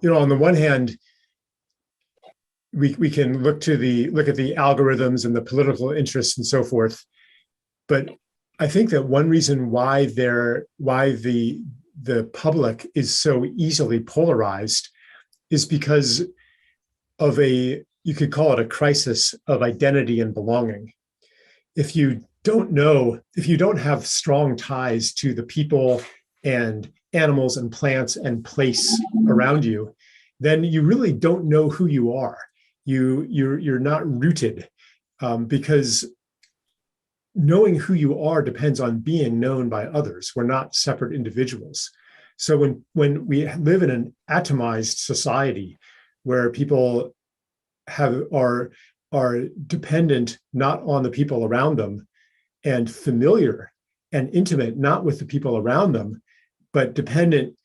on the one hand, we can look at the algorithms and the political interests and so forth, but I think that one reason why the public is so easily polarized is because of you could call it a crisis of identity and belonging. If you don't have strong ties to the people and animals and plants and place around you, then you really don't know who you are. You're not rooted, because knowing who you are depends on being known by others. We're not separate individuals. So when we live in an atomized society where people are dependent not on the people around them, and familiar and intimate not with the people around them, but dependent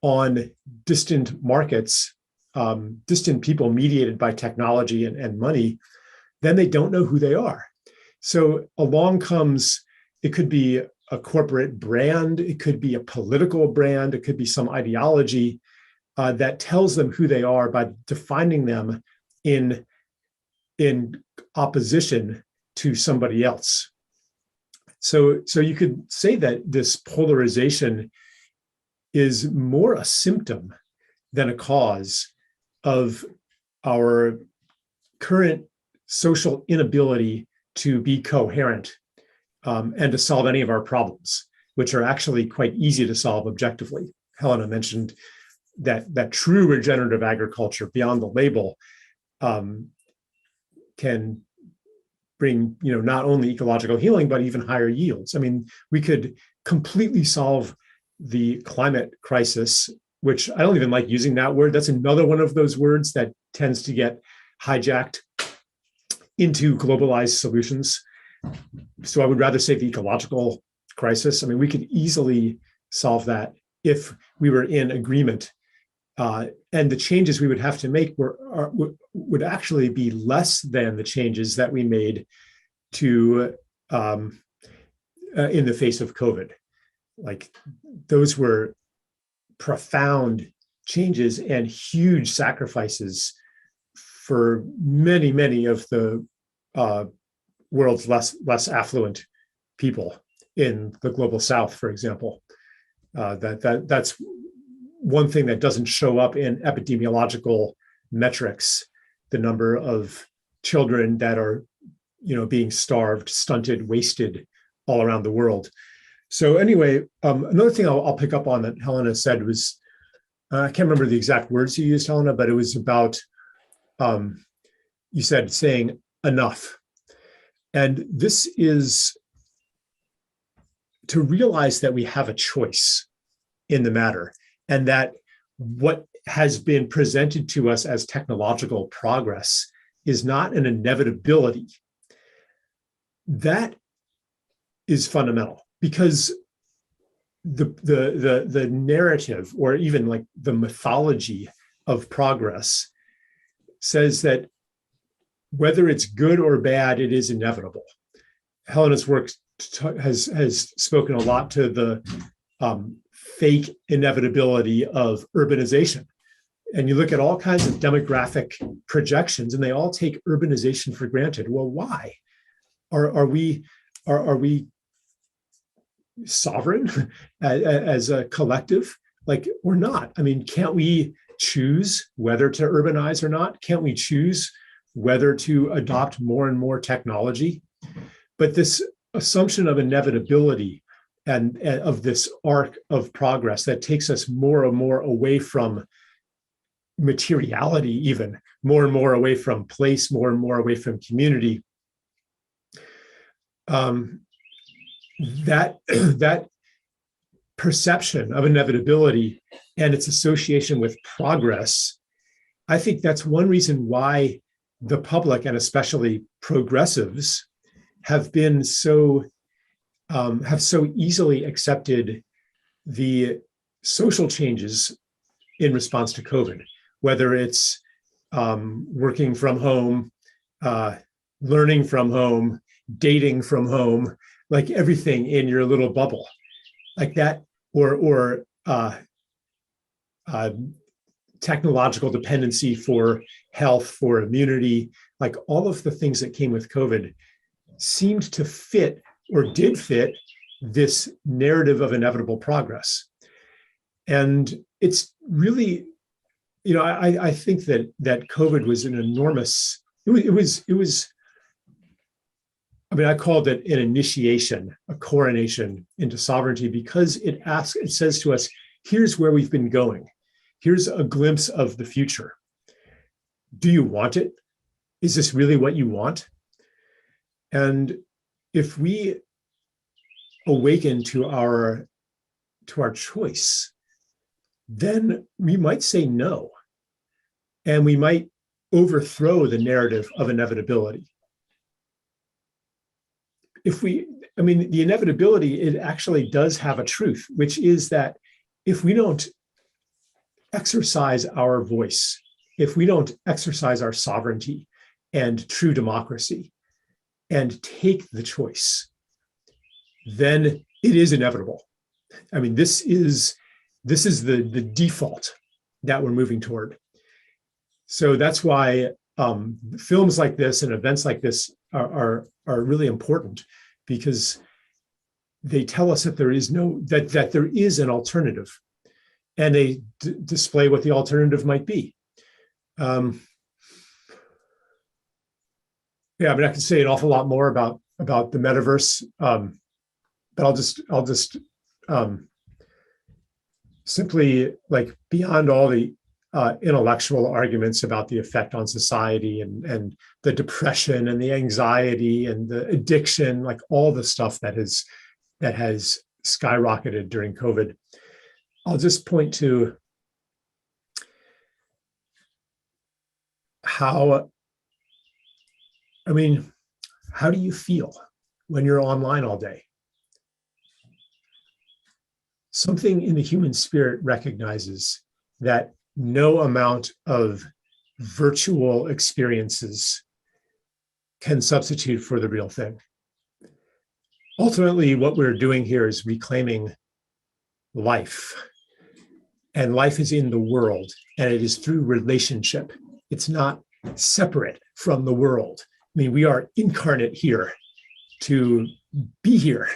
on distant markets, distant people mediated by technology and money, then they don't know who they are. So along comes, it could be a corporate brand, it could be a political brand, it could be some ideology that tells them who they are by defining them in opposition to somebody else. So you could say that this polarization is more a symptom than a cause of our current social inability to be coherent and to solve any of our problems, which are actually quite easy to solve objectively. Helena mentioned that true regenerative agriculture beyond the label can bring, not only ecological healing, but even higher yields. I mean, we could completely solve the climate crisis, which I don't even like using that word. That's another one of those words that tends to get hijacked into globalized solutions. So I would rather say the ecological crisis. I mean, we could easily solve that if we were in agreement. And the changes we would have to make would actually be less than the changes that we made to in the face of COVID. Like, those were profound changes and huge sacrifices for many, many of the world's less affluent people in the global South, for example. That's one thing that doesn't show up in epidemiological metrics, the number of children that are, being starved, stunted, wasted all around the world. So anyway, another thing I'll pick up on that Helena said was, I can't remember the exact words you used, Helena, but it was about, you said saying enough. And this is to realize that we have a choice in the matter, and that what has been presented to us as technological progress is not an inevitability. That is fundamental, because the narrative, or even like the mythology of progress, says that whether it's good or bad, it is inevitable. Helena's work has spoken a lot to the fake inevitability of urbanization. And you look at all kinds of demographic projections, and they all take urbanization for granted. Well, why? Are we sovereign as a collective? Like, we're not. I mean, can't we choose whether to urbanize or not? Can't we choose whether to adopt more and more technology? But this assumption of inevitability and of this arc of progress that takes us more and more away from materiality, even more and more away from place, more and more away from community. That perception of inevitability and its association with progress, I think that's one reason why the public, and especially progressives, have so easily accepted the social changes in response to COVID, whether it's working from home, learning from home, dating from home, like everything in your little bubble, like that, or technological dependency for health, for immunity, like all of the things that came with COVID seemed to fit or did fit this narrative of inevitable progress. And it's really, I think that COVID was an enormous, it was, I mean, I called it an initiation, a coronation into sovereignty, because it says to us, here's where we've been going. Here's a glimpse of the future. Do you want it? Is this really what you want? And if we awaken to our choice, then we might say no. And we might overthrow the narrative of inevitability. The inevitability, it actually does have a truth, which is that if we don't exercise our voice, if we don't exercise our sovereignty and true democracy and take the choice, then it is inevitable. I mean, this is the default that we're moving toward. So that's why films like this and events like this are really important, because they tell us that there is that there is an alternative, and they display what the alternative might be. I can say an awful lot more about the metaverse, but I'll just simply, like, beyond all the intellectual arguments about the effect on society and the depression and the anxiety and the addiction, like all the stuff that has skyrocketed during COVID, I'll just point to how do you feel when you're online all day? Something in the human spirit recognizes that no amount of virtual experiences can substitute for the real thing. Ultimately, what we're doing here is reclaiming life. And life is in the world, and it is through relationship. It's not separate from the world. I mean, we are incarnate here to be here.